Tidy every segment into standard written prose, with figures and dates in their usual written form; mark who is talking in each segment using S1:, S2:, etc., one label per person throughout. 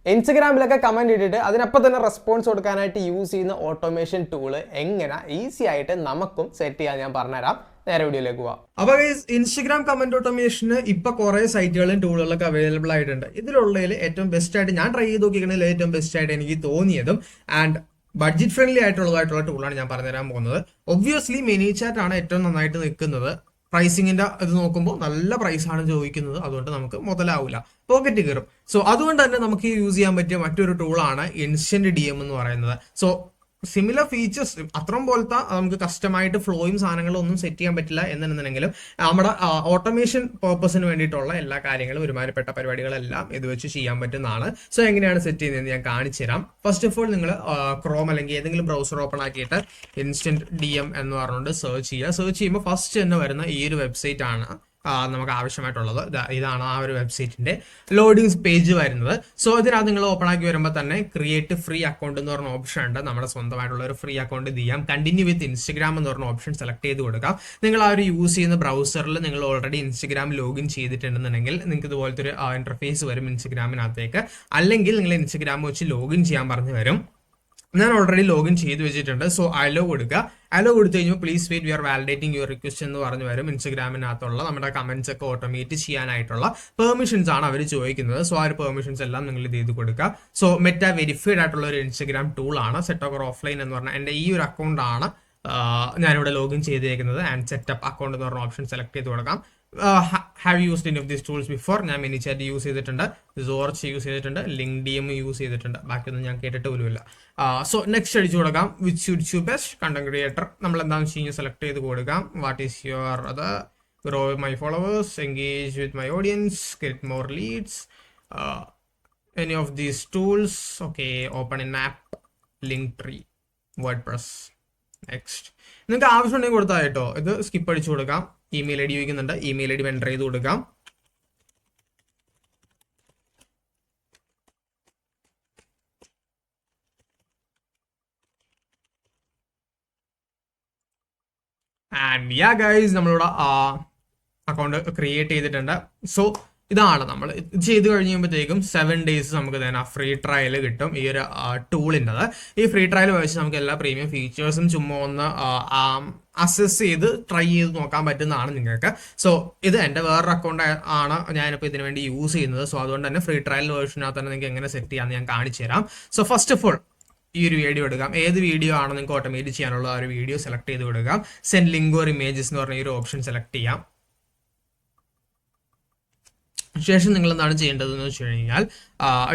S1: ഇൻസ്റ്റഗ്രാമിലൊക്കെ comment ഇട്ടിട്ട് അതിനപ്പം തന്നെ response കൊടുക്കാനായിട്ട് യൂസ് ചെയ്യുന്ന ഓട്ടോമേഷൻ ടൂള് എങ്ങനെ ഈസി ആയിട്ട് നമുക്കും സെറ്റ് ചെയ്യാൻ ഞാൻ പറഞ്ഞുതരാം. നേരെ വീഡിയോയിലേക്ക് പോവാം.
S2: അപ്പൊ ഇൻസ്റ്റഗ്രാം കമന്റ് ഓട്ടോമേഷന് ഇപ്പൊ കുറെ സൈറ്റുകളും ടൂളുകളൊക്കെ അവൈലബിൾ ആയിട്ടുണ്ട്. ഇതിലുള്ളതിൽ ഏറ്റവും ബെസ്റ്റ് ആയിട്ട് ഞാൻ ട്രൈ ചെയ്ത് നോക്കിക്കണമെങ്കിൽ ഏറ്റവും ബെസ്റ്റ് ആയിട്ട് എനിക്ക് തോന്നിയതും ആൻഡ് ബഡ്ജറ്റ് ഫ്രണ്ട്ലി ആയിട്ടുള്ള ടൂളാണ് ഞാൻ പറഞ്ഞുതരാൻ പോകുന്നത്. ഒബ്വിയസ്ലി മെനിചാറ്റ് ആണ് ഏറ്റവും നന്നായിട്ട് നിൽക്കുന്നത്. പ്രൈസിങ്ങിന്റെ ഇത് നോക്കുമ്പോൾ നല്ല പ്രൈസാണ് ചോദിക്കുന്നത്, അതുകൊണ്ട് നമുക്ക് മുതലാവില്ല, പോക്കറ്റ് കയറും. സോ അതുകൊണ്ട് തന്നെ നമുക്ക് യൂസ് ചെയ്യാൻ പറ്റിയ മറ്റൊരു ടൂളാണ് ഇൻസ്റ്റന്റ് DM എന്ന് പറയുന്നത്. സോ സിമിലർ ഫീച്ചേഴ്സ് അത്രയും പോലത്തെ നമുക്ക് കസ്റ്റമായിട്ട് ഫ്ലോയും സാധനങ്ങളും ഒന്നും സെറ്റ് ചെയ്യാൻ പറ്റില്ല എന്നുണ്ടെങ്കിലും നമ്മുടെ ഓട്ടോമേഷൻ പർപ്പസിന് വേണ്ടിയിട്ടുള്ള എല്ലാ കാര്യങ്ങളും ഒരുമാതിരിപ്പെട്ട പരിപാടികളെല്ലാം ഇത് വെച്ച് ചെയ്യാൻ പറ്റുന്നതാണ്. സോ എങ്ങനെയാണ് സെറ്റ് ചെയ്യുന്നതെന്ന് ഞാൻ കാണിച്ചു തരാം. ഫസ്റ്റ് ഓഫ് ഓൾ നിങ്ങൾ ക്രോം അല്ലെങ്കിൽ ഏതെങ്കിലും ബ്രൗസർ ഓപ്പൺ ആക്കിയിട്ട് ഇൻസ്റ്റന്റ് DM എന്ന് പറഞ്ഞുകൊണ്ട് സെർച്ച് ചെയ്യുക. സെർച്ച് ചെയ്യുമ്പോൾ ഫസ്റ്റ് തന്നെ വരുന്ന ഈ ഒരു വെബ്സൈറ്റ് ആണ് നമുക്ക് ആവശ്യമായിട്ടുള്ളത്. ഇതാണ് ആ ഒരു വെബ്സൈറ്റിന്റെ ലോഡിംഗ് പേജ് വരുന്നത്. സോ ഇതിനകത്ത് നിങ്ങൾ ഓപ്പൺ ആക്കി വരുമ്പോൾ തന്നെ ക്രിയേറ്റ് ഫ്രീ അക്കൗണ്ട് എന്ന് പറഞ്ഞ ഓപ്ഷൻ ഉണ്ട്. നമ്മുടെ സ്വന്തമായിട്ടുള്ള ഒരു ഫ്രീ അക്കൗണ്ട് ഇത് ചെയ്യാം. കണ്ടിന്യൂ വിത്ത് ഇൻസ്റ്റഗ്രാം എന്ന് പറഞ്ഞ ഓപ്ഷൻ സെലക്ട് ചെയ്ത് കൊടുക്കാം. നിങ്ങൾ ആ ഒരു യൂസ് ചെയ്യുന്ന ബ്രൗസറിൽ നിങ്ങൾ ഓൾറെഡി ഇൻസ്റ്റഗ്രാം ലോഗിൻ ചെയ്തിട്ടുണ്ടെന്നുണ്ടെങ്കിൽ നിങ്ങൾക്ക് ഇതുപോലത്തെ ഒരു ഇന്റർഫേസ് വരും ഇൻസ്റ്റഗ്രാമിനകത്തേക്ക്. അല്ലെങ്കിൽ നിങ്ങൾ ഇൻസ്റ്റഗ്രാം വെച്ച് ലോഗിൻ ചെയ്യാൻ പറഞ്ഞു വരും. ഞാൻ ഓൾറെഡി ലോഗിൻ ചെയ്ത് വെച്ചിട്ടുണ്ട്. സോ അലോ കൊടുക്കുക. അലോ കൊടുത്തു കഴിയുമ്പോൾ please wait we are validating your request എന്ന് പറഞ്ഞു വരും. ഇൻസ്റ്റഗ്രാമിനകത്തുള്ള നമ്മുടെ കമന്റ്സ് ഒക്കെ ഓട്ടോമേറ്റ് ചെയ്യാനായിട്ടുള്ള പെർമിഷൻസ് ആണ് അവർ ചോദിക്കുന്നത്. സോ ആ ഒരു പെർമിഷൻസ് എല്ലാം നിങ്ങൾ ഇത് ചെയ്ത് കൊടുക്കുക. സോ മെറ്റ വെരിഫൈഡ് ആയിട്ടുള്ള ഒരു ഇൻസ്റ്റഗ്രാം ടൂളാണ് സെറ്റോക്കർ ഓഫ്ലൈൻ എന്ന് പറഞ്ഞാൽ എൻ്റെ ഈ ഒരു അക്കൗണ്ടാണ് ഞാനിവിടെ ലോഗിൻ ചെയ്തേക്കുന്നത്. ആൻഡ് സെറ്റപ്പ് അക്കൗണ്ട് എന്ന് പറഞ്ഞ ഓപ്ഷൻ സെലക്ട് ചെയ്ത് കൊടുക്കാം. Have used any of these tools before? ഞാൻ മെനിചാറ്റ് യൂസ് ചെയ്തിട്ടുണ്ട്, സോർച്ച് യൂസ് ചെയ്തിട്ടുണ്ട്, ലിങ്ക്ഡിഎം യൂസ് ചെയ്തിട്ടുണ്ട്. ബാക്കിയൊന്നും ഞാൻ കേട്ടിട്ട് പോലുമില്ല. സോ നെക്സ്റ്റ് അടിച്ചു കൊടുക്കാം. Which suits you best content creator നമ്മൾ എന്താണെന്ന് വെച്ച് കഴിഞ്ഞാൽ സെലക്ട് ചെയ്ത് കൊടുക്കാം. വാട്ട് ഈസ് യുവർ അത് grow my followers, engage with my audience, get more leads, any of these tools. Okay, open in app, Linktree, WordPress. Next നിങ്ങൾക്ക് ആവശ്യമുണ്ടെങ്കിൽ കൊടുത്താൽ കേട്ടോ. ഇത് സ്കിപ്പ് അടിച്ചു കൊടുക്കാം. ഇമെയിൽ ഐ ഡി ചോദിക്കുന്നുണ്ട്, ഇമെയിൽ ഐ ഡി എൻ്റർ ചെയ്ത് കൊടുക്കാം. ആൻഡ് യാ ഗൈസ് നമ്മളിവിടെ അക്കൗണ്ട് ക്രിയേറ്റ് ചെയ്തിട്ടുണ്ട്. സോ ഇതാണ് നമ്മൾ ചെയ്ത് കഴിയുമ്പോഴത്തേക്കും 7 days നമുക്ക് തന്നെ ഫ്രീ ട്രയൽ കിട്ടും ഈ ഒരു ടൂളിൻ്റെത്. ഈ ഫ്രീ ട്രയൽ വെച്ച് നമുക്ക് എല്ലാ പ്രീമിയം ഫീച്ചേഴ്സും ചുമ്മാ ഒന്ന് അസസ് ചെയ്ത് ട്രൈ ചെയ്ത് നോക്കാൻ പറ്റുന്നതാണ് നിങ്ങൾക്ക്. സോ ഇത് എൻ്റെ വേറൊരു അക്കൗണ്ട് ആണ് ഞാനിപ്പോൾ ഇതിനു വേണ്ടി യൂസ് ചെയ്യുന്നത്. സോ അതുകൊണ്ട് തന്നെ ഫ്രീ ട്രയൽ വേർഷനകത്ത് തന്നെ നിങ്ങൾക്ക് എങ്ങനെ സെറ്റ് ചെയ്യാമെന്ന് ഞാൻ കാണിച്ചു തരാം. സോ ഫസ്റ്റ് ഓഫ് ഓൾ ഈ ഒരു വീഡിയോ എടുക്കാം. ഏത് വീഡിയോ ആണോ നിങ്ങൾക്ക് ഓട്ടോമേറ്റ് ചെയ്യാനുള്ള ആ ഒരു വീഡിയോ സെലക്ട് ചെയ്ത് കൊടുക്കാം. സെൻഡ് ലിങ്ക് ഓർ ഇമേജസ് എന്ന് പറഞ്ഞ ഈ ഒരു ഓപ്ഷൻ സെലക്ട് ചെയ്യാം. ശേഷം നിങ്ങൾ എന്താണ് ചെയ്യേണ്ടതെന്ന് വെച്ച് കഴിഞ്ഞാൽ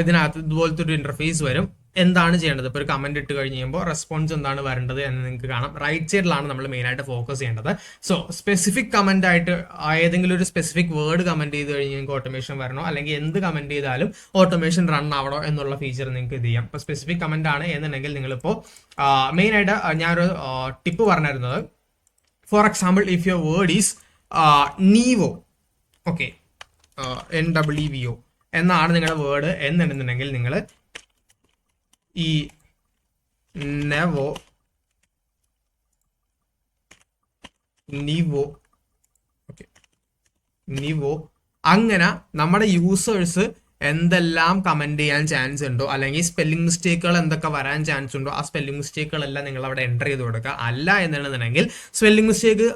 S2: ഇതിനകത്ത് ഇതുപോലത്തെ ഒരു ഇന്റർഫേസ് വരും. എന്താണ് ചെയ്യേണ്ടത്? ഇപ്പോൾ ഒരു കമന്റ് ഇട്ട് കഴിഞ്ഞ് കഴിയുമ്പോൾ റെസ്പോൺസ് എന്താണ് വരേണ്ടത് എന്ന് നിങ്ങൾക്ക് കാണാം. റൈറ്റ് സൈഡിലാണ് നമ്മൾ മെയിനായിട്ട് ഫോക്കസ് ചെയ്യേണ്ടത്. സോ സ്പെസിഫിക് കമന്റ് ആയിട്ട് ഏതെങ്കിലും ഒരു സ്പെസിഫിക് വേർഡ് കമന്റ് ചെയ്ത് കഴിഞ്ഞ് നിങ്ങൾക്ക് ഓട്ടോമേഷൻ വരണോ, അല്ലെങ്കിൽ എന്ത് കമന്റ് ചെയ്താലും ഓട്ടോമേഷൻ റൺ ആവണോ എന്നുള്ള ഫീച്ചർ നിങ്ങൾക്ക് ഇത് ചെയ്യാം. ഇപ്പോൾ സ്പെസിഫിക് കമന്റ് ആണ് എന്നുണ്ടെങ്കിൽ നിങ്ങളിപ്പോൾ മെയിനായിട്ട് ഞാനൊരു ടിപ്പ് പറഞ്ഞിരുന്നത്, for example if your word is നീവോ, ഓക്കെ, NWVO എന്നാണ് നിങ്ങളുടെ വേർഡ് എന്നുണ്ടെന്നുണ്ടെങ്കിൽ നിങ്ങൾ ഈ നിവോ അങ്ങനെ നമ്മുടെ യൂസേഴ്സ് എന്തെല്ലാം കമന്റ് ചെയ്യാൻ ചാൻസ് ഉണ്ടോ, അല്ലെങ്കിൽ സ്പെല്ലിംഗ് മിസ്റ്റേക്കുകൾ എന്തൊക്കെ വരാൻ ചാൻസ് ഉണ്ടോ, ആ സ്പെല്ലിംഗ് മിസ്റ്റേക്കുകളെല്ലാം നിങ്ങൾ അവിടെ എൻ്റർ ചെയ്ത് കൊടുക്കുക. അല്ല എന്നുണ്ടെന്നുണ്ടെങ്കിൽ സ്പെല്ലിംഗ് മിസ്റ്റേക്ക്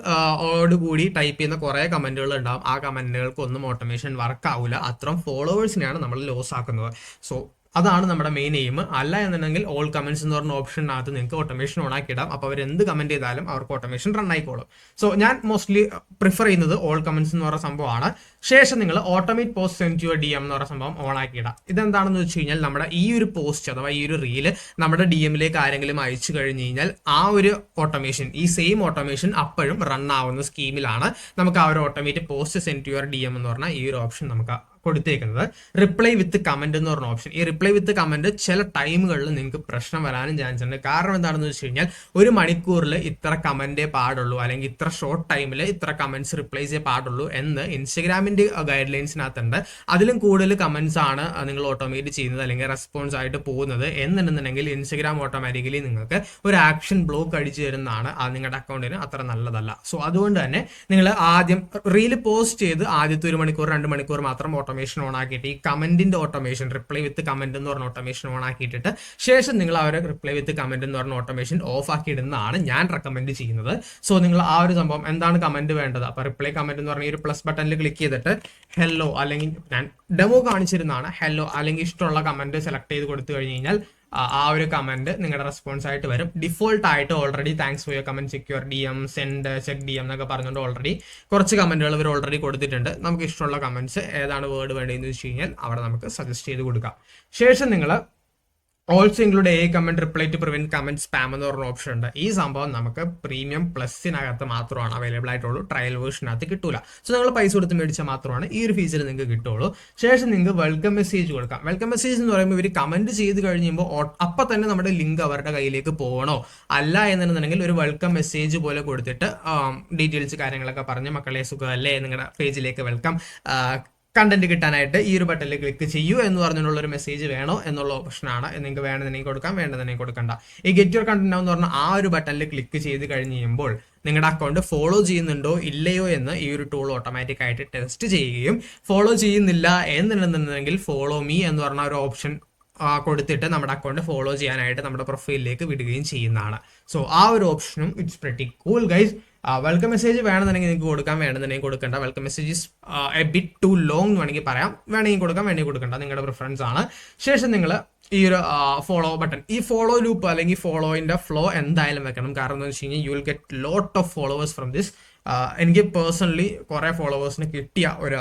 S2: ഓടുകൂടി ടൈപ്പ് ചെയ്യുന്ന കുറേ കമന്റുകൾ ഉണ്ടാവും. ആ കമന്റുകൾക്ക് ഒന്നും ഓട്ടോമേഷൻ വർക്ക് ആവില്ല. അത്രയും ഫോളോവേഴ്സിനെയാണ് നമ്മൾ ലോസ് ആക്കുന്നത്. സോ അതാണ് നമ്മുടെ മെയിൻ എയിം. അല്ല എന്നുണ്ടെങ്കിൽ ഓൾ കമന്റ്സ് എന്ന് പറഞ്ഞ ഓപ്ഷനകത്ത് നിങ്ങൾക്ക് ഓട്ടോമേഷൻ ഓൺ ആക്കി ഇടാം. അപ്പോൾ അവർ എന്ത് കമന്റ് ചെയ്താലും അവർക്ക് ഓട്ടോമേഷൻ റൺ ആയിക്കോളും. സോ ഞാൻ മോസ്റ്റ്ലി പ്രിഫർ ചെയ്യുന്നത് ഓൾ കമന്റ്സ് എന്ന് പറയുന്ന സംഭവമാണ്. ശേഷം നിങ്ങൾ automate post send your DM എന്ന് പറയുന്ന സംഭവം ഓൺ ആക്കി ഇടാം. ഇതെന്താണെന്ന് വെച്ച് കഴിഞ്ഞാൽ നമ്മുടെ ഈ ഒരു പോസ്റ്റ് അഥവാ ഈ ഒരു റീല് നമ്മുടെ DMലേക്ക് ആരെങ്കിലും അയച്ചു കഴിഞ്ഞ് കഴിഞ്ഞാൽ ആ ഒരു ഓട്ടോമേഷൻ, ഈ സെയിം ഓട്ടോമേഷൻ അപ്പോഴും റൺ ആവുന്ന സ്കീമിലാണ് നമുക്ക് ആ ഒരു automate post send your DM എന്ന് പറഞ്ഞാൽ ഈ ഒരു ഓപ്ഷൻ നമുക്ക് കൊടുത്തേക്കുന്നത്. റിപ്ലൈ വിത്ത് കമന്റ് എന്ന് പറഞ്ഞ ഓപ്ഷൻ. ഈ റിപ്ലൈ വിത്ത് കമന്റ് ചില ടൈമുകളിൽ നിങ്ങൾക്ക് പ്രശ്നം വരാനും ചാൻസ് ഉണ്ട്. കാരണം എന്താണെന്ന് വെച്ച് കഴിഞ്ഞാൽ 1 മണിക്കൂറിൽ ഇത്ര കമന്റേ പാടുള്ളൂ, അല്ലെങ്കിൽ ഇത്ര ഷോർട്ട് ടൈമിൽ ഇത്ര കമന്റ്സ് റിപ്ലൈസേ പാടുള്ളൂ എന്ന് ഇൻസ്റ്റഗ്രാമിന്റെ ഗൈഡ് ലൈൻസിനകത്തുണ്ട്. അതിലും കൂടുതൽ കമന്റ്സ് ആണ് നിങ്ങൾ ഓട്ടോമേറ്റ് ചെയ്യുന്നത് അല്ലെങ്കിൽ റെസ്പോൺസ് ആയിട്ട് പോകുന്നത് എന്നുണ്ടെന്നുണ്ടെങ്കിൽ ഇൻസ്റ്റഗ്രാം ഓട്ടോമാറ്റിക്കലി നിങ്ങൾക്ക് ഒരു ആക്ഷൻ ബ്ലോക്ക് അടിച്ചു തരുന്നതാണ്. അത് നിങ്ങളുടെ അക്കൗണ്ടിന് അത്ര നല്ലതല്ല. സോ അതുകൊണ്ട് തന്നെ നിങ്ങൾ ആദ്യം റീല് പോസ്റ്റ് ചെയ്ത് ആദ്യത്തെ 1 മണിക്കൂർ 2 മണിക്കൂർ മാത്രം ഓട്ടോമേഷൻ ഓൺ ആക്കിയിട്ട് ഈ കമന്റിന്റെ ഓട്ടോമേഷൻ റിപ്ലൈ വിത്ത് കമന്റ് എന്ന് പറഞ്ഞ ഓട്ടോമേഷൻ ഓൺ ആക്കിയിട്ടിട്ട് ശേഷം നിങ്ങൾ ആ ഒരു റിപ്ലൈ വിത്ത് കമന്റ് എന്ന് പറഞ്ഞ ഓട്ടോമേഷൻ ഓഫ് ആക്കി ഇടുന്നതാണ് ഞാൻ റെക്കമെൻഡ് ചെയ്യുന്നത്. സോ നിങ്ങൾ ആ ഒരു സംഭവം എന്താണ് കമന്റ് വേണ്ടത്, അപ്പൊ റിപ്ലൈ കമന്റ് എന്ന് പറഞ്ഞ ഈ ഒരു പ്ലസ് ബട്ടണിൽ ക്ലിക്ക് ചെയ്തിട്ട് ഹെല്ലോ അല്ലെങ്കിൽ ഞാൻ ഡെമോ കാണിച്ചിരുന്നതാണ് ഹെല്ലോ അല്ലെങ്കിൽ ഇഷ്ടമുള്ള കമന്റ് സെലക്ട് ചെയ്ത് കൊടുത്തു കഴിഞ്ഞ് കഴിഞ്ഞാൽ ആ ഒരു കമന്റ് നിങ്ങളുടെ റെസ്പോൺസ് ആയിട്ട് വരും. ഡിഫോൾട്ട് ആയിട്ട് already thanks for your comment, secure DM, send, check DM എന്നൊക്കെ പറഞ്ഞുകൊണ്ട് ഓൾറെഡി കുറച്ച് കമന്റുകൾ ഇവർ ഓൾറെഡി കൊടുത്തിട്ടുണ്ട്. നമുക്ക് ഇഷ്ടമുള്ള കമന്റ്സ് ഏതാണ് വേർഡ് വേണ്ടതെന്ന് വെച്ച് കഴിഞ്ഞാൽ അവിടെ നമുക്ക് സജസ്റ്റ് ചെയ്ത് കൊടുക്കാം. ശേഷം നിങ്ങൾ also include a comment reply to prevent comment spam എന്ന് പറഞ്ഞ ഓപ്ഷൻ ഉണ്ട്. ഈ സംഭവം നമുക്ക് പ്രീമിയം പ്ലസിനകത്ത് മാത്രമാണ് അവൈലബിൾ ആയിട്ടുള്ളൂ, ട്രയൽ വേർഷനകത്ത് കിട്ടൂല. സോ നിങ്ങൾ പൈസ കൊടുത്ത് മേടിച്ചാൽ മാത്രമാണ് ഈ ഒരു ഫീച്ചർ നിങ്ങൾക്ക് കിട്ടുള്ളൂ. ശേഷം നിങ്ങൾക്ക് വെൽക്കം മെസ്സേജ് കൊടുക്കാം. വെൽക്കം മെസ്സേജ് എന്ന് പറയുമ്പോൾ ഇവർ കമന്റ് ചെയ്ത് കഴിയുമ്പോൾ അപ്പം തന്നെ നമ്മുടെ ലിങ്ക് അവരുടെ കയ്യിലേക്ക് പോകണോ അല്ല എന്നുണ്ടെങ്കിൽ ഒരു വെൽക്കം മെസ്സേജ് പോലെ കൊടുത്തിട്ട് ഡീറ്റെയിൽസ് കാര്യങ്ങളൊക്കെ പറഞ്ഞ് മക്കളെ സുഖമല്ലേ നിങ്ങളുടെ പേജിലേക്ക് വെൽക്കം, കണ്ടന്റ് കിട്ടാനായിട്ട് ഈ ഒരു ബട്ടണിൽ ക്ലിക്ക് ചെയ്യൂ എന്ന് പറഞ്ഞുള്ള ഒരു മെസ്സേജ് വേണോ എന്നുള്ള ഓപ്ഷനാണ്. നിങ്ങൾക്ക് വേണമെന്നുണ്ടെങ്കിൽ കൊടുക്കാം, വേണ്ടതെന്നുണ്ടെങ്കിൽ കൊടുക്കണ്ട. ഈ ഗെറ്റ് യുവർ കണ്ടന്റ് എന്ന് പറഞ്ഞാൽ ആ ഒരു ബട്ടണിൽ ക്ലിക്ക് ചെയ്ത് കഴിഞ്ഞ് കഴിയുമ്പോൾ നിങ്ങളുടെ അക്കൗണ്ട് ഫോളോ ചെയ്യുന്നുണ്ടോ ഇല്ലയോ എന്ന് ഈ ഒരു ടൂൾ ഓട്ടോമാറ്റിക് ആയിട്ട് ടെസ്റ്റ് ചെയ്യുകയും ഫോളോ ചെയ്യുന്നില്ല എന്നുണ്ടെന്നുണ്ടെങ്കിൽ ഫോളോ മീ എന്ന് പറഞ്ഞ ഒരു ഓപ്ഷൻ കൊടുത്തിട്ട് നമ്മുടെ അക്കൗണ്ട് ഫോളോ ചെയ്യാനായിട്ട് നമ്മുടെ പ്രൊഫൈലിലേക്ക് വിടുകയും ചെയ്യുന്നതാണ്. സോ ആ ഒരു ഓപ്ഷനും it's pretty cool guys. Welcome message വേണമെന്നുണ്ടെങ്കിൽ നിങ്ങൾക്ക് കൊടുക്കാം, വേണമെന്നുണ്ടെങ്കിൽ കൊടുക്കണ്ട. Welcome message is a bit too long എന്ന് വേണമെങ്കിൽ പറയാം, വേണമെങ്കിൽ കൊടുക്കാം, വേണമെങ്കിൽ കൊടുക്കണ്ട, നിങ്ങളുടെ പ്രിഫറൻസ് ആണ്. ശേഷം നിങ്ങൾ ഈ ഒരു ഫോളോ ബട്ടൺ, ഈ ഫോളോ ലൂപ്പ് അല്ലെങ്കിൽ ഫോളോയിന്റെ ഫ്ലോ എന്തായാലും വെക്കണം. കാരണം എന്താണെന്ന് വെച്ച് കഴിഞ്ഞാൽ you will get lot of followers from this. എനിക്ക് പേഴ്സണലി കുറേ ഫോളോവേഴ്സിന് കിട്ടിയ ഒരു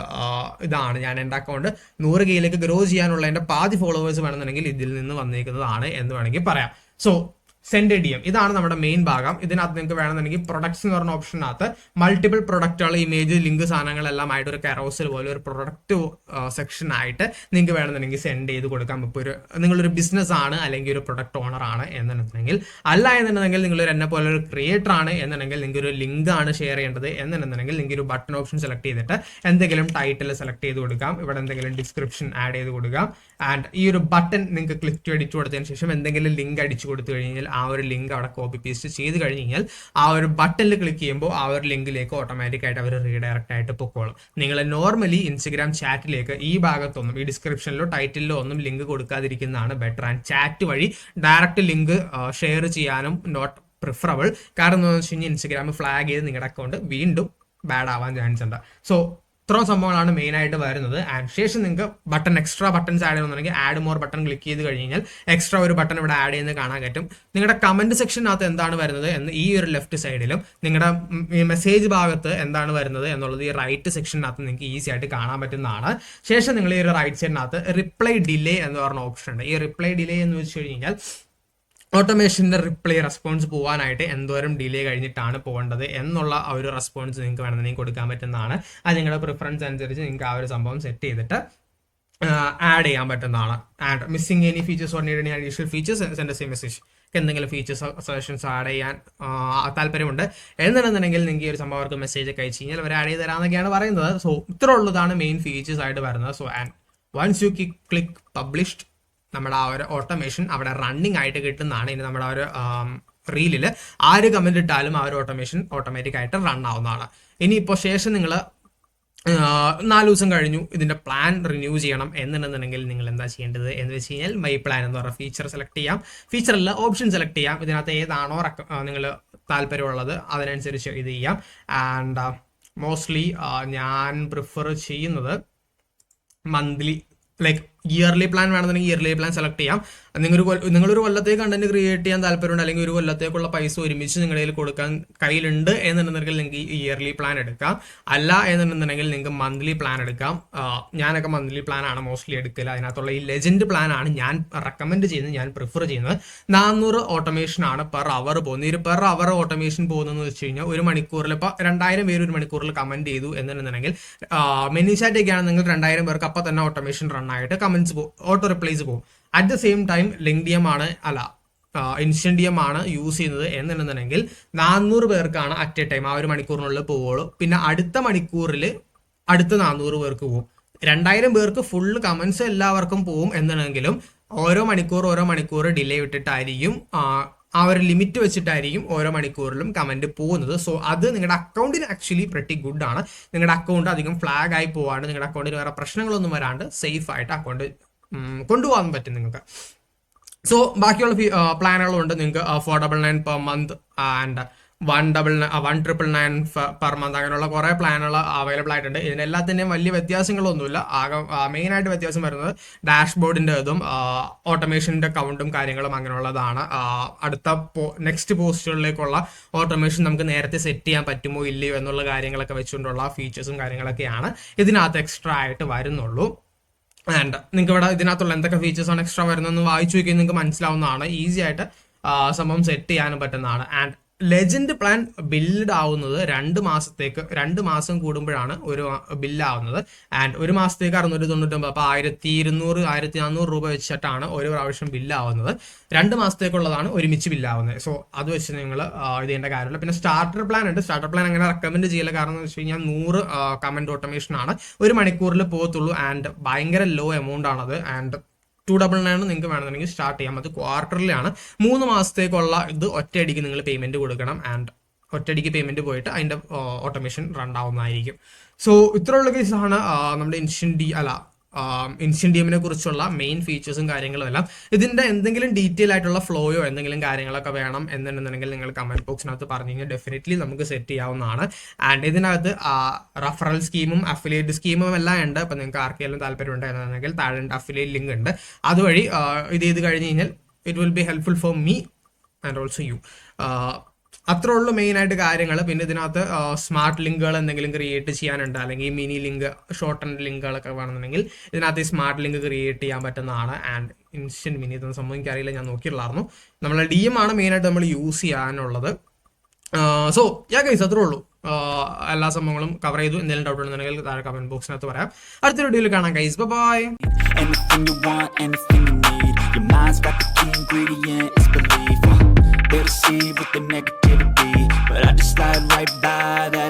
S2: ഇതാണ്. ഞാൻ എൻ്റെ അക്കൗണ്ട് 100Kയിലേക്ക് ഗ്രോ ചെയ്യാനുള്ള എൻ്റെ പാതി ഫോളോവേഴ്സ് വേണമെന്നുണ്ടെങ്കിൽ ഇതിൽ നിന്ന് വന്നിരിക്കുന്നതാണ് എന്ന് വേണമെങ്കിൽ പറയാം. സോ സെൻഡ് DM ഇതാണ് നമ്മുടെ മെയിൻ ഭാഗം. ഇതിനകത്ത് നിങ്ങൾക്ക് വേണമെന്നുണ്ടെങ്കിൽ പ്രൊഡക്ട്സ് എന്ന് പറഞ്ഞ ഓപ്ഷനകത്ത് മൾട്ടിപ്പിൾ പ്രൊഡക്റ്റുകൾ, ഇമേജ്, ലിങ്ക്, സാധനങ്ങളെല്ലാം ആയിട്ട് ഒരു കെറോസൽ പോലെ ഒരു പ്രൊഡക്റ്റ് സെക്ഷൻ ആയിട്ട് നിങ്ങൾക്ക് വേണമെന്നുണ്ടെങ്കിൽ സെൻഡ് ചെയ്ത് കൊടുക്കാം. ഇപ്പോൾ ഒരു നിങ്ങളൊരു ബിസിനസ് ആണ് അല്ലെങ്കിൽ ഒരു പ്രൊഡക്റ്റ് ഓണർ ആണ് എന്നുണ്ടെങ്കിൽ, അല്ല എന്നുണ്ടെങ്കിൽ നിങ്ങളൊരു എന്നെ പോലെ ഒരു ക്രിയേറ്റർ ആണ് എന്നുണ്ടെങ്കിൽ നിങ്ങൾക്ക് ഒരു ലിങ്ക് ആണ് ഷെയർ ചെയ്യേണ്ടത് എന്നുണ്ടെങ്കിൽ നിങ്ങൾക്ക് ഒരു ബട്ടൺ ഓപ്ഷൻ സെലക്ട് ചെയ്തിട്ട് എന്തെങ്കിലും ടൈറ്റിൽ സെലക്ട് ചെയ്ത് കൊടുക്കാം, ഇവിടെ എന്തെങ്കിലും ഡിസ്ക്രിപ്ഷൻ ആഡ് ചെയ്ത് കൊടുക്കാം. ആൻഡ് ഈ ഒരു ബട്ടൺ നിങ്ങൾക്ക് ക്ലിക്ക് ടു അടിച്ചു കൊടുത്തതിന് ശേഷം എന്തെങ്കിലും ലിങ്ക് അടിച്ചു കൊടുത്തു കഴിഞ്ഞാൽ ആ ഒരു ലിങ്ക് അവിടെ കോപ്പി പേസ്റ്റ് ചെയ്ത് കഴിഞ്ഞ് കഴിഞ്ഞാൽ ആ ഒരു ബട്ടണിൽ ക്ലിക്ക് ചെയ്യുമ്പോൾ ആ ഒരു ലിങ്കിലേക്ക് ഓട്ടോമാറ്റിക് ആയിട്ട് അവർ റീഡയറക്റ്റ് ആയിട്ട് പൊക്കോളും. നിങ്ങൾ നോർമലി ഇൻസ്റ്റഗ്രാം ചാറ്റിലേക്ക് ഈ ഭാഗത്തൊന്നും ഈ ഡിസ്ക്രിപ്ഷനിലോ ടൈറ്റിലോ ഒന്നും ലിങ്ക് കൊടുക്കാതിരിക്കുന്നതാണ് ബെറ്റർ. ആൻഡ് ചാറ്റ് വഴി ഡയറക്റ്റ് ലിങ്ക് ഷെയർ ചെയ്യാനും നോട്ട് പ്രിഫറബിൾ. കാരണം എന്താണെന്ന് വെച്ച് കഴിഞ്ഞാൽ ഇൻസ്റ്റഗ്രാം ഫ്ലാഗ് ചെയ്ത് നിങ്ങളുടെ അക്കൗണ്ട് വീണ്ടും ബാഡ് ആവാൻ ചാൻസ് ഉണ്ട്. സോ ഇത്രയും സംഭവങ്ങളാണ് മെയിൻ ആയിട്ട് വരുന്നത്. ആൻഡ് ശേഷം നിങ്ങൾക്ക് ബട്ടൺ എക്സ്ട്രാ ബട്ടൺസ് ആഡ് ചെയ്യണമെന്നുണ്ടെങ്കിൽ ആഡ് മോർ ബട്ടൺ ക്ലിക്ക് ചെയ്ത് കഴിഞ്ഞാൽ എക്സ്ട്രാ ഒരു ബട്ടൺ ഇവിടെ ആഡ് ചെയ്യുന്നത് കാണാൻ പറ്റും. നിങ്ങളുടെ കമന്റ് സെക്ഷനകത്ത് എന്താണ് വരുന്നത് എന്ന് ഈ ഒരു ലെഫ്റ്റ് സൈഡിലും നിങ്ങളുടെ മെസ്സേജ് ഭാഗത്ത് എന്താണ് വരുന്നത് എന്നുള്ളത് ഈ റൈറ്റ് സെക്ഷനകത്ത് നിങ്ങൾക്ക് ഈസി ആയിട്ട് കാണാൻ പറ്റുന്നതാണ്. ശേഷം നിങ്ങൾ ഈ ഒരു റൈറ്റ് സൈഡിനകത്ത് റിപ്ലൈ ഡിലേ എന്ന് പറഞ്ഞ ഓപ്ഷൻ ഉണ്ട്. ഈ റിപ്ലൈ ഡിലേ എന്ന് വെച്ച് കഴിഞ്ഞാൽ ഓട്ടോമേഷൻ്റെ റിപ്ലൈ റെസ്പോൺസ് പോകാനായിട്ട് എന്തോരം ഡിലേ കഴിഞ്ഞിട്ടാണ് പോകേണ്ടത് എന്നുള്ള ആ ഒരു റെസ്പോൺസ് നിങ്ങൾക്ക് വേണമെന്നുണ്ടെങ്കിൽ കൊടുക്കാൻ പറ്റുന്നതാണ്. അത് നിങ്ങളുടെ പ്രിഫറൻസ് അനുസരിച്ച് നിങ്ങൾക്ക് ആ ഒരു സംഭവം സെറ്റ് ചെയ്തിട്ട് ആഡ് ചെയ്യാൻ പറ്റുന്നതാണ്. And missing any features or need any additional features send A message. എന്തെങ്കിലും ഫീച്ചേഴ്സ് സജഷൻസ് ആഡ് ചെയ്യാൻ താല്പര്യമുണ്ട് എന്നുണ്ടെന്നുണ്ടെങ്കിൽ നിങ്ങൾക്ക് ഈ ഒരു സംഭവം അവർക്ക് മെസ്സേജ് ഒക്കെ അയച്ചു കഴിഞ്ഞാൽ അവർ ആഡ് ചെയ്ത് തരാമെന്നൊക്കെയാണ് പറയുന്നത്. സോ ഇത്ര ഉള്ളതാണ് മെയിൻ ഫീച്ചേഴ്സ് ആയിട്ട് വരുന്നത്. So and once you click published നമ്മുടെ ആ ഒരു ഓട്ടോമേഷൻ അവിടെ റണ്ണിങ് ആയിട്ട് കിട്ടുന്നതാണ്. ഇനി നമ്മുടെ ആ ഒരു റീലിൽ ആര് കമന്റ് ഇട്ടാലും ആ ഒരു ഓട്ടോമേഷൻ ഓട്ടോമാറ്റിക് ആയിട്ട് റൺ ആവുന്നതാണ്. ഇനിയിപ്പോൾ ശേഷം നിങ്ങൾ 4 ദിവസം കഴിഞ്ഞു ഇതിന്റെ പ്ലാൻ റിന്യൂ ചെയ്യണം എന്നുണ്ടെന്നുണ്ടെങ്കിൽ നിങ്ങൾ എന്താ ചെയ്യേണ്ടത് എന്ന് വെച്ച് കഴിഞ്ഞാൽ മൈ പ്ലാൻ എന്ന് പറഞ്ഞ ഫീച്ചർ സെലക്ട് ചെയ്യാം. ഫീച്ചറിൽ ഓപ്ഷൻ സെലക്ട് ചെയ്യാം. ഇതിനകത്ത് ഏതാണോ നിങ്ങൾ താല്പര്യമുള്ളത് അതിനനുസരിച്ച് ഇത് ചെയ്യാം. ആൻഡ് മോസ്റ്റ്ലി ഞാൻ പ്രിഫർ ചെയ്യുന്നത് മന്ത്ലി ലൈക്ക് ഇയർലി പ്ലാൻ വേണമെന്നുണ്ടെങ്കിൽ ഇയർലി പ്ലാൻ സെലക്ട് ചെയ്യാം. നിങ്ങളൊരു കൊല്ലത്തേക്ക് കണ്ടന്റ് ക്രിയേറ്റ് ചെയ്യാൻ താല്പര്യമുണ്ട് അല്ലെങ്കിൽ ഒരു കൊല്ലത്തേക്കുള്ള പൈസ ഒരുമിച്ച് നിങ്ങളുടെ കയ്യിൽ കൊടുക്കാൻ കയ്യിലുണ്ട് എന്നുണ്ടെന്നുണ്ടെങ്കിൽ നിങ്ങൾക്ക് ഇയർലി പ്ലാൻ എടുക്കാം. അല്ല എന്നുണ്ടെന്നുണ്ടെങ്കിൽ നിങ്ങൾക്ക് മന്ത്ലി പ്ലാൻ എടുക്കാം. ഞാനൊക്കെ മന്ത്ലി പ്ലാൻ ആണ് മോസ്റ്റ്ലി എടുക്കില്ല. അതിനകത്തുള്ള ഈ ലെജൻഡ് പ്ലാൻ ആണ് ഞാൻ റെക്കമെൻഡ് ചെയ്യുന്നത്, ഞാൻ പ്രിഫർ ചെയ്യുന്നത്. 400 ഓട്ടോമേഷൻ ആണ് പെർ അവർ പോകുന്നത്. ഈ പെർ അവർ ഓട്ടോമേഷൻ പോകുന്നതെന്ന് വെച്ച് കഴിഞ്ഞാൽ ഒരു മണിക്കൂറിൽ ഇപ്പോൾ 2000 പേര് ഒരു മണിക്കൂറിൽ കമന്റ് ചെയ്തു എന്നുണ്ടെന്നുണ്ടെങ്കിൽ മെനു ചാറ്റൊക്കെയാണ് നിങ്ങൾ 2000 പേർക്ക് അപ്പം തന്നെ ഓട്ടോമേഷൻ റൺ ആയിട്ട് കമന്റ്സ് പോകും, ഓട്ടോ റിപ്ലൈസ് പോകും. അറ്റ് ദ സെയിം ടൈം ലിങ്ക്ഡിയം ആണ് ഇൻസ്റ്റന്റിയം ആണ് യൂസ് ചെയ്യുന്നത് എന്നുണ്ടെന്നുണ്ടെങ്കിൽ 400 പേർക്കാണ് അറ്റ് എ ടൈം ആ ഒരു മണിക്കൂറിനുള്ളിൽ പോവുള്ളൂ. പിന്നെ അടുത്ത മണിക്കൂറിൽ അടുത്ത 400 പേർക്ക് പോകും. 2000 പേർക്ക് ഫുള്ള് കമന്റ്സ് എല്ലാവർക്കും പോകും എന്നുണ്ടെങ്കിലും ഓരോ മണിക്കൂർ ഡിലേ വിട്ടിട്ടായിരിക്കും ആ ഒരു ലിമിറ്റ് വെച്ചിട്ടായിരിക്കും ഓരോ മണിക്കൂറിലും കമന്റ് പോകുന്നത്. സോ അത് നിങ്ങളുടെ അക്കൗണ്ടിന് ആക്ച്വലി പ്രെറ്റി ഗുഡ് ആണ്. നിങ്ങളുടെ അക്കൗണ്ട് അധികം ഫ്ലാഗ് ആയി പോവാണ്ട് നിങ്ങളുടെ അക്കൗണ്ടിന് വേറെ പ്രശ്നങ്ങളൊന്നും വരാണ്ട് സേഫ് ആയിട്ട് അക്കൗണ്ട് കൊണ്ടുപോകാൻ പറ്റും നിങ്ങൾക്ക്. സോ ബാക്കിയുള്ള പ്ലാനുകളും ഉണ്ട് നിങ്ങൾക്ക്. 499 per month and 1,999 per month, അങ്ങനെയുള്ള കുറേ പ്ലാനുകൾ അവൈലബിൾ ആയിട്ടുണ്ട്. ഇതിനെല്ലാത്തിൻ്റെയും വലിയ വ്യത്യാസങ്ങളൊന്നുമില്ല. ആകെ മെയിനായിട്ട് വ്യത്യാസം വരുന്നത് ഡാഷ്ബോർഡിൻ്റെ ഇതും ഓട്ടോമേഷൻ്റെ കൗണ്ടും കാര്യങ്ങളും അങ്ങനെയുള്ളതാണ്. അടുത്ത നെക്സ്റ്റ് പോസ്റ്റുകളിലേക്കുള്ള ഓട്ടോമേഷൻ നമുക്ക് നേരത്തെ സെറ്റ് ചെയ്യാൻ പറ്റുമോ ഇല്ലയോ എന്നുള്ള കാര്യങ്ങളൊക്കെ വെച്ചുകൊണ്ടുള്ള ഫീച്ചേഴ്സും കാര്യങ്ങളൊക്കെയാണ് ഇതിനകത്ത് എക്സ്ട്രാ ആയിട്ട് വരുന്നുള്ളൂ. ആൻഡ് നിങ്ങൾക്ക് ഇവിടെ ഇതിനകത്തുള്ള എന്തൊക്കെ ഫീച്ചേഴ്സാണ് എക്സ്ട്രാ വരുന്നതെന്ന് വായിച്ചു നോക്കിയാൽ നിങ്ങൾക്ക് മനസ്സിലാവുന്നതാണ്. ഈസി ആയിട്ട് സംഭവം സെറ്റ് ചെയ്യാനും പറ്റുന്നതാണ്. ആൻഡ് ലെജൻഡ് പ്ലാൻ ബിൽഡ് ആവുന്നത് 2 മാസം കൂടുമ്പോഴാണ് ഒരു ബില്ലാവുന്നത്. ആൻഡ് ഒരു മാസത്തേക്ക് 699, അപ്പോൾ 1,200 1,400 രൂപ വെച്ചിട്ടാണ് ഒരു പ്രാവശ്യം ബില്ലാവുന്നത്. 2 മാസത്തേക്കുള്ളതാണ് ഒരുമിച്ച് ബില്ലാവുന്നത്. സോ അത് വെച്ച് നിങ്ങൾ ഇത് ചെയ്യേണ്ട കാര്യമില്ല. പിന്നെ സ്റ്റാർട്ടർ പ്ലാൻ ഉണ്ട്. സ്റ്റാർട്ടർ പ്ലാൻ അങ്ങനെ റെക്കമെൻഡ് ചെയ്യില്ല, കാരണം എന്ന് വെച്ച് കഴിഞ്ഞാൽ 100 കമന്റ് ഓട്ടോമേഷൻ ആണ് ഒരു മണിക്കൂറിൽ പോകത്തുള്ളൂ. ആൻഡ് ഭയങ്കര ലോ എമൗണ്ട് ആണത്. ആൻഡ് 299 നിങ്ങൾക്ക് വേണമെന്നുണ്ടെങ്കിൽ സ്റ്റാർട്ട് ചെയ്യാം. അത് ക്വാർട്ടറിലാണ്. 3 മാസത്തേക്കുള്ള ഇത് ഒറ്റയടിക്ക് നിങ്ങൾ പേയ്മെന്റ് കൊടുക്കണം. ആൻഡ് ഒറ്റയടിക്ക് പേയ്മെന്റ് പോയിട്ട് അതിന്റെ ഓട്ടോമേഷൻ റൺ ആവുന്നതായിരിക്കും. സോ ഇത്രയുള്ള കേസാണ് നമ്മുടെ ഇൻസ്റ്റന്റ് ഡിഎമ്മിനെ കുറിച്ചുള്ള മെയിൻ ഫീച്ചേഴ്സും കാര്യങ്ങളും എല്ലാം. ഇതിന്റെ എന്തെങ്കിലും ഡീറ്റെയിൽ ആയിട്ടുള്ള ഫ്ലോയോ എന്തെങ്കിലും കാര്യങ്ങളൊക്കെ വേണം എന്നുണ്ടെന്നുണ്ടെങ്കിൽ നിങ്ങൾ കമന്റ് ബോക്സിനകത്ത് പറഞ്ഞു കഴിഞ്ഞാൽ ഡെഫിനറ്റ്ലി നമുക്ക് സെറ്റ് ചെയ്യാവുന്നതാണ്. ആൻഡ് ഇതിനകത്ത് റഫറൽ സ്കീമും അഫിലിയേറ്റ് സ്കീമും എല്ലാം ഉണ്ട്. അപ്പം നിങ്ങൾക്ക് ആർക്കെങ്കിലും താല്പര്യം ഉണ്ടെന്നുണ്ടെങ്കിൽ താഴെ അഫിലിയേറ്റ് ലിങ്ക് ഉണ്ട്. അതുവഴി ഇത് ചെയ്ത് കഴിഞ്ഞ് കഴിഞ്ഞാൽ it will be helpful for me and also you. അത്രേ ഉള്ളൂ മെയിനായിട്ട് കാര്യങ്ങൾ. പിന്നെ ഇതിനകത്ത് സ്മാർട്ട് ലിങ്കുകൾ എന്തെങ്കിലും ക്രിയേറ്റ് ചെയ്യാനുണ്ട്, അല്ലെങ്കിൽ മിനി ലിങ്ക് ഷോർട്ട് ആൻഡ് ലിങ്കുകളൊക്കെ വേണമെന്നുണ്ടെങ്കിൽ ഇതിനകത്ത് ഈ സ്മാർട്ട് ലിങ്ക് ക്രിയേറ്റ് ചെയ്യാൻ പറ്റുന്നതാണ്. ആൻഡ് ഇൻസ്റ്റന്റ് മിനി ഇതൊന്നും സംഭവം എനിക്കറിയില്ല, ഞാൻ നോക്കിയിട്ടുള്ളായിരുന്നു. നമ്മളെ DM ആണ് മെയിനായിട്ട് നമ്മൾ യൂസ് ചെയ്യാനുള്ളത്. സോ ഗൈസ് അത്രേ ഉള്ളൂ. എല്ലാ സംഭവങ്ങളും കവർ ചെയ്തു. എന്തെങ്കിലും ഡൗട്ട് ഉണ്ടെന്നുണ്ടെങ്കിൽ താഴെ കമന്റ് ബോക്സിനകത്ത് പറയാം. അടുത്ത വീഡിയോയിൽ കാണാം guys. Bye. Your mind's got the key ingredient, it's belief. They deceive with the negativity, but I just slide right by that